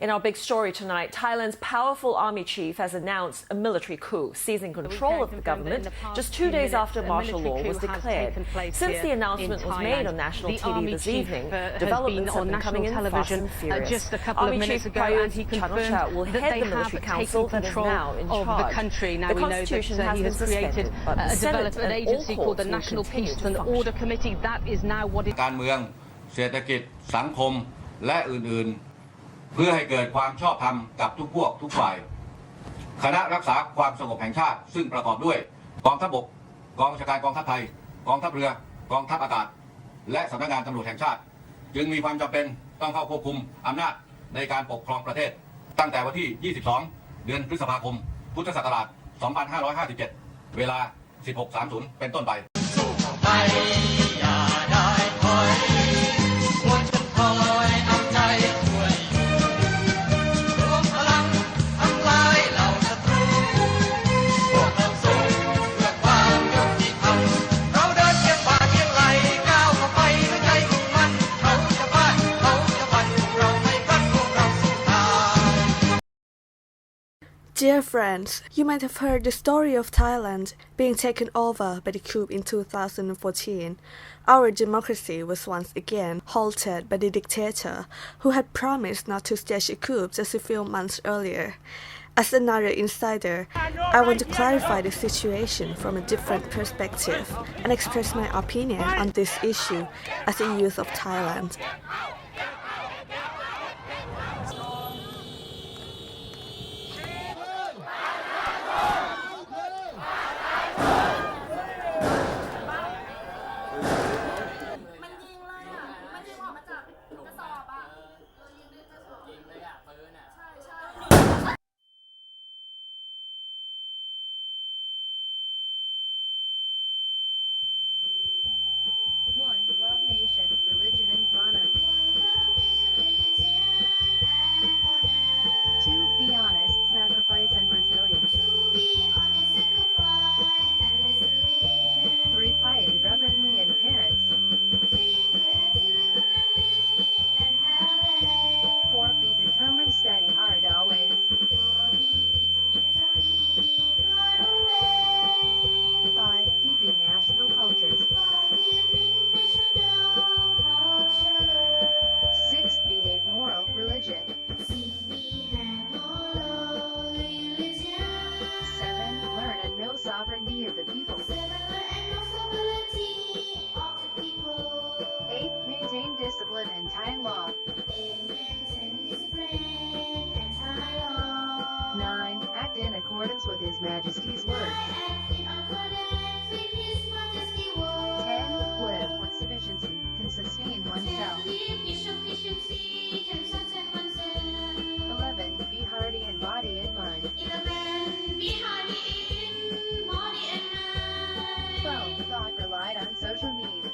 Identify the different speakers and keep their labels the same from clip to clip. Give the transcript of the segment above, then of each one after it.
Speaker 1: In our big story tonight, Thailand's powerful army chief has announced a military coup, seizing control of the government just 2 days after martial law was declared. Since the announcement was made on national TV this evening, developments have been coming in fast and furious. Army Chief Prayut Chan-o-cha will head the military council that is now in charge. The constitution has been suspended, but the Senate and all courts will continue to function.
Speaker 2: การเมืองเศรษฐกิจสังคมและอื่นๆเพื่อให้เกิดความชอบธรรมกับทุกพวกทุกฝ่ายคณะรักษาความสงบแห่งชาติซึ่งประกอบด้วยกองทัพบกกองบัญชาการกองทัพไทยกองทัพเรือกองทัพอากาศและสำนักงานตำรวจแห่งชาติจึงมีความจำเป็นต้องเข้าควบคุมอำนาจในการปกครองประเทศตั้งแต่วันที่ 22 เดือนพฤษภาคม พุทธศักราช 2557 เวลา 16:30 เป็นต้นไป
Speaker 3: Dear friends, you might have heard the story of Thailand being taken over by the coup in 2014. Our democracy was once again halted by the dictator who had promised not to stage a coup just a few months earlier. As another insider, I want to clarify the situation from a different perspective and express my opinion on this issue as a youth of Thailand.
Speaker 4: One, love nation, religion and honor. 2, be honest, sacrifice and resilience. 3, piety reverently and parents. 4, be determined, steady, hard always. 5, keeping national cultures. 6, behave moral religion. 7, learn and know sovereignty of the people. 8, maintain discipline and Thai law. 9, act in accordance with His Majesty's word. 10, live with sufficiency, can sustain oneself. 11, be hardy in body and mind. 12, God relied on social needs.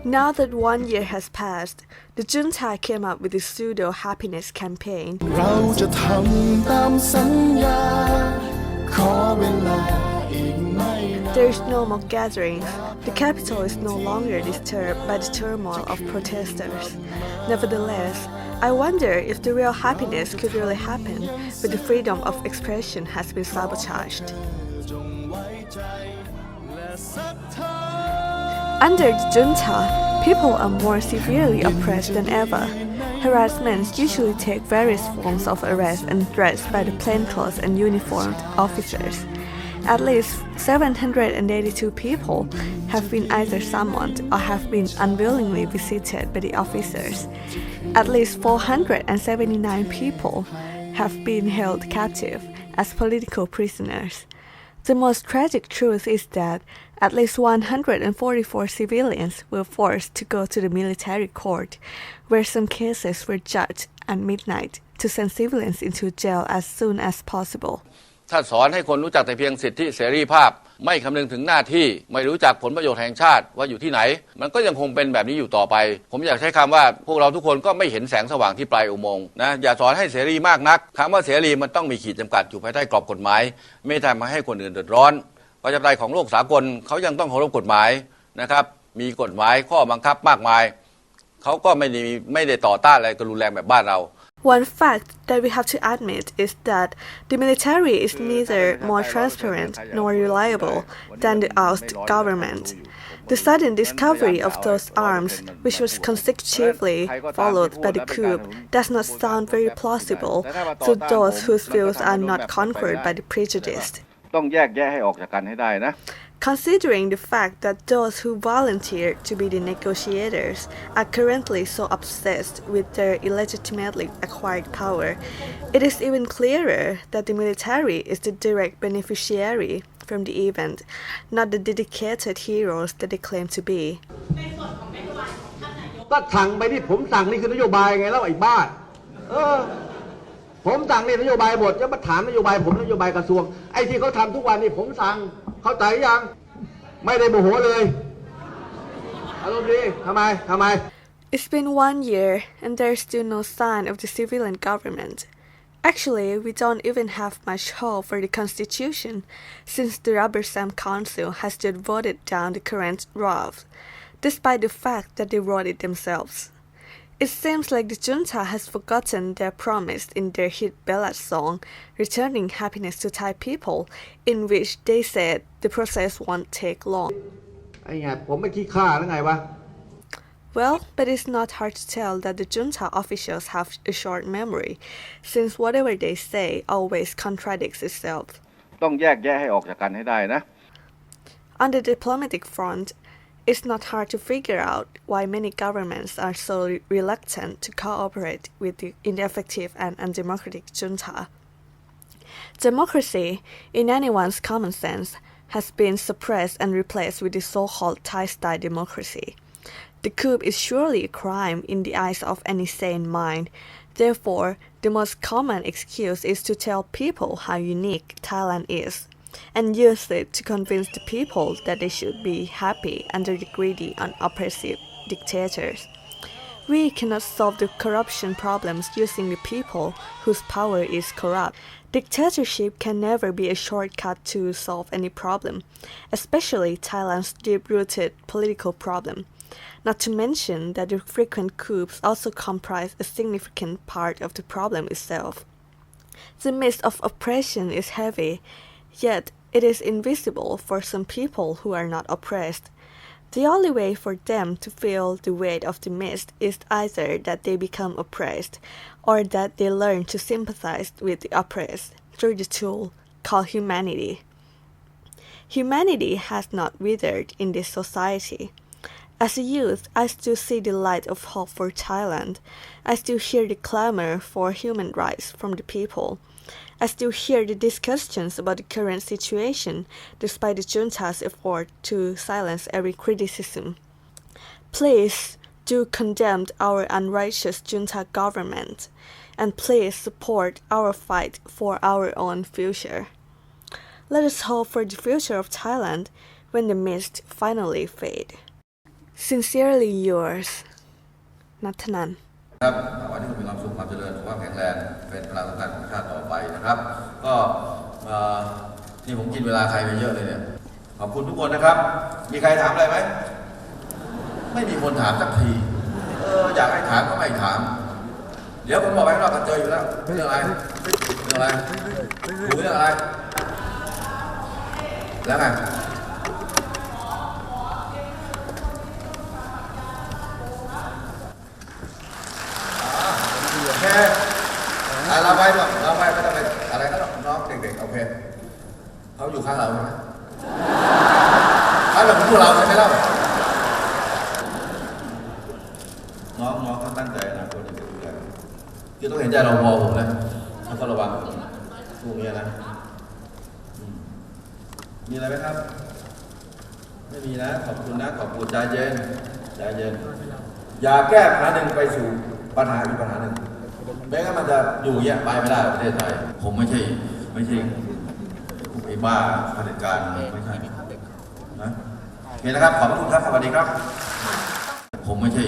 Speaker 3: Now that 1 year has passed, the junta came up with the pseudo-happiness campaign.
Speaker 5: เราจะทำตามสัญญาขอเวลาอีกไม่นาน
Speaker 3: There is no more gatherings. The capital is no longer disturbed by the turmoil of protesters. Nevertheless, I wonder if the real happiness could really happen, but the freedom of expression has been sabotaged.
Speaker 5: จงไว้ใจและศรัทธา
Speaker 3: Under the junta, people are more severely oppressed than ever. Harassments usually take various forms of arrest and threats by the plainclothes and uniformed officers. At least 782 people have been either summoned or have been unwillingly visited by the officers. At least 479 people have been held captive as political prisoners. The most tragic truth is that at least 144 civilians were forced to go to the military court, where some cases were judged at midnight to send civilians into jail as soon as possible.
Speaker 2: ถ้าสอนให้คนรู้จักแต่เพียงสิทธิเสรีภาพไม่คำนึงถึงหน้าที่ไม่รู้จักผลประโยชน์แห่งชาติว่าอยู่ที่ไหนมันก็ยังคงเป็นแบบนี้อยู่ต่อไปผมอยากใช้คำว่าพวกเราทุกคนก็ไม่เห็นแสงสว่างที่ปลายอุโมงค์นะอย่าสอนให้เสรีมากนักคำว่าเสรีมันต้องมีขีดจำกัดอยู่ภายใต้กรอบกฎหมายไม่ทำให้คนอื่นเดือดร้อนประชาธิปไตยของโลกสากลเขายังต้องเคารพกฎหมายนะครับ มีกฎหมายข้อบังคับมากมายเขาก็ไม่ได้ต่อต้านอะไรกรุนแรงแบบบ้านเรา
Speaker 3: One fact that we have to admit is that the military is neither more transparent nor reliable than the oust government. The sudden discovery of those arms, which was consecutively followed by the coup, does not sound very plausible to those whose views are not conquered by the prejudiced.
Speaker 2: ต้องแยกแยะให้ออกจากกันให้ได้นะ
Speaker 3: Considering the fact that those who volunteered to be the negotiators are currently so obsessed with their illegitimately acquired power, it is even clearer that the military is the direct beneficiary from the event, not the dedicated heroes that they claim to be.
Speaker 6: ก็สั่งไปที่ผมสั่งนี่คือนโยบายไงแล้วไอ้บ้าผมสั่งนี่นโยบายหมดจะมาถามนโยบายผมนโยบายกระทรวงไอ้ที่เขาทำทุกวันนี่ผมสั่งเข้าใจยังไม่ได้โมโหเลยอารมณ์ดีทำไม
Speaker 3: It's been 1 year and there's still no sign of the civilian government. Actually, we don't even have much hope for the constitution since the Rubber Stamp Council has just voted down the current draft, despite the fact that they wrote it themselves. It seems like the junta has forgotten their promise in their hit ballad song, Returning Happiness to Thai People, in which they said the process won't take long.
Speaker 6: ไอ้เหี้ยผมไม่ขี้ข้าหรือไงวะ
Speaker 3: Well, but it's not hard to tell that the junta officials have a short memory, since whatever they say always contradicts itself.
Speaker 2: ต้องแยกแยะให้ออกจากกันให้ได้นะ
Speaker 3: On the diplomatic front, it's not hard to figure out why many governments are so reluctant to cooperate with the ineffective and undemocratic junta. Democracy, in anyone's common sense, has been suppressed and replaced with the so-called Thai-style democracy. The coup is surely a crime in the eyes of any sane mind. Therefore, the most common excuse is to tell people how unique Thailand is, and use it to convince the people that they should be happy under the greedy and oppressive dictators. We cannot solve the corruption problems using the people whose power is corrupt. Dictatorship can never be a shortcut to solve any problem, especially Thailand's deep-rooted political problem. Not to mention that the frequent coups also comprise a significant part of the problem itself. The mist of oppression is heavy, yet it is invisible for some people who are not oppressed. The only way for them to feel the weight of the mist is either that they become oppressed or that they learn to sympathize with the oppressed through the tool called humanity. Humanity has not withered in this society. As a youth, I still see the light of hope for Thailand. I still hear the clamor for human rights from the people. I still hear the discussions about the current situation, despite the junta's effort to silence every criticism. Please do condemn our unrighteous junta government, and please support our fight for our own future. Let us hope for the future of Thailand when the mist finally fade. Sincerely yours, Nathanan.
Speaker 2: ครับวันนี้มีความสุขความเจริญสุขภาพแข็งแรงเป็นพลังสำคัญของชาติต่อไปนะครับก็ที่ผมกินเวลาใครไปเยอะเลยเนี่ยขอบคุณทุกคนนะครับมีใครถามอะไรไหมไม่มีคนถามสักทีอยากให้ถามก็ไม่ถามเดี๋ยวผมบอกไปเราก็เจออยู่แล้วเรื่องอะไรคุยเรื่องอะไรแล้วไงโอเคเราไปก่อนเราไปไม่ต้องไปอะไรก็ต้องน้องเด็กๆโอเคเขาอยู่ข้างเราใช่ไหมเขาเป็นพวกเราใช่ไหมเล่าน้องเขาตั้งใจนะคนที่จะดูแลคือต้องเห็นใจเราพอผมนะแล้วก็ระวังพวกนี้นะมีอะไรไหมครับไม่มีนะขอบคุณนะขอบคุณใจเย็นอย่าแก้ปัญหาหนึ่งไปสู่ปัญหาอีกปัญหาหนึ่งแม้ว่ามันจะอยู่แยกไปไม่ได้ประเทศไทยผมไม่ใช่ไอ้บ้าเผด็จการไม่ใช่นะโอเคนะครับขอบคุณครับสวัสดีครับผมไม่ใช่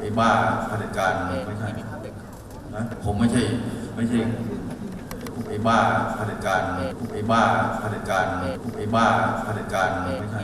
Speaker 2: ไอ้บ้าเผด็จการไม่ใช่นะผมไม่ใช่ไอ้บ้าเผด็จการไม่ใช่